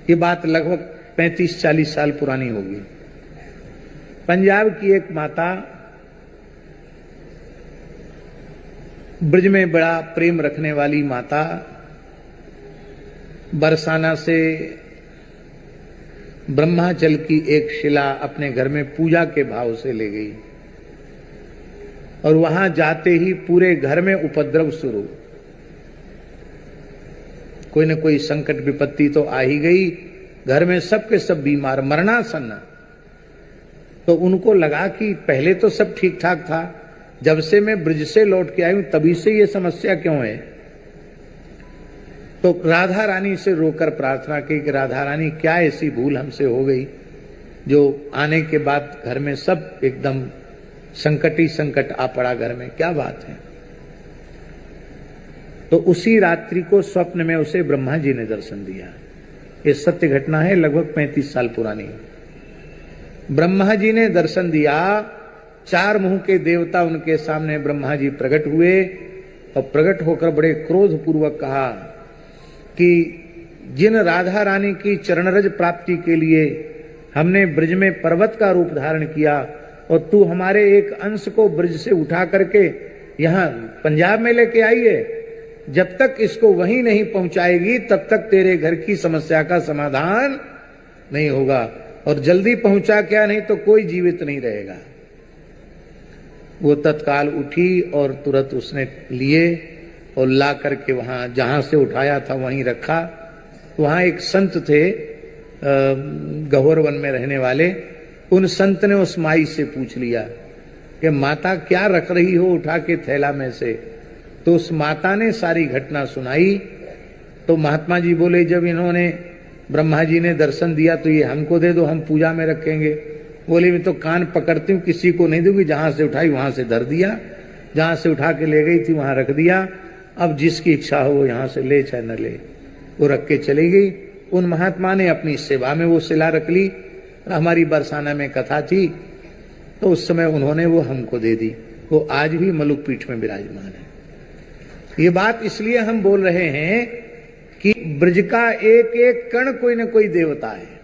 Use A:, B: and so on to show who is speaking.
A: ये बात लगभग 35-40 साल पुरानी होगी। पंजाब की एक माता ब्रज में बड़ा प्रेम रखने वाली माता बरसाना से ब्रह्माचल की एक शिला अपने घर में पूजा के भाव से ले गई और वहां जाते ही पूरे घर में उपद्रव शुरू। कोई न कोई संकट विपत्ति तो आ ही गई, घर में सबके सब बीमार मरणासन्न। तो उनको लगा कि पहले तो सब ठीक ठाक था, जब से मैं ब्रज से लौट के आई हूं तभी से ये समस्या क्यों है। तो राधा रानी से रोकर प्रार्थना की कि राधा रानी क्या ऐसी भूल हमसे हो गई जो आने के बाद घर में सब एकदम संकट ही संकट आ पड़ा, घर में क्या बात है। तो उसी रात्रि को स्वप्न में उसे ब्रह्मा जी ने दर्शन दिया। ये सत्य घटना है, लगभग 35 साल पुरानी। ब्रह्मा जी ने दर्शन दिया, 4 मुंह के देवता उनके सामने ब्रह्मा जी प्रकट हुए और प्रकट होकर बड़े क्रोध पूर्वक कहा कि जिन राधा रानी की चरणरज प्राप्ति के लिए हमने ब्रज में पर्वत का रूप धारण किया और तू हमारे एक अंश को ब्रज से उठा करके यहां पंजाब में लेके आई है, जब तक इसको वहीं नहीं पहुंचाएगी तब तक तेरे घर की समस्या का समाधान नहीं होगा, और जल्दी पहुंचा क्या, नहीं तो कोई जीवित नहीं रहेगा। वो तत्काल उठी और तुरंत उसने लिए और ला करके वहां जहां से उठाया था वहीं रखा। वहां एक संत थे गहोर वन में रहने वाले, उन संत ने उस माई से पूछ लिया कि माता क्या रख रही हो उठा के थैला में से। तो उस माता ने सारी घटना सुनाई। तो महात्मा जी बोले जब इन्होंने ब्रह्मा जी ने दर्शन दिया तो ये हमको दे दो, हम पूजा में रखेंगे। बोले मैं तो कान पकड़ती हूँ, किसी को नहीं दूंगी, जहां से उठाई वहां से धर दिया, जहां से उठा के ले गई थी वहां रख दिया, अब जिसकी इच्छा हो वो यहां से ले चाहे न ले। वो रख के चली गई। उन महात्मा ने अपनी सेवा में वो शिला रख ली। हमारी बरसाना में कथा थी तो उस समय उन्होंने वो हमको दे दी। वो आज भी मलुक पीठ में विराजमान है। ये बात इसलिए हम बोल रहे हैं कि ब्रज का एक एक कण कोई न कोई देवता है।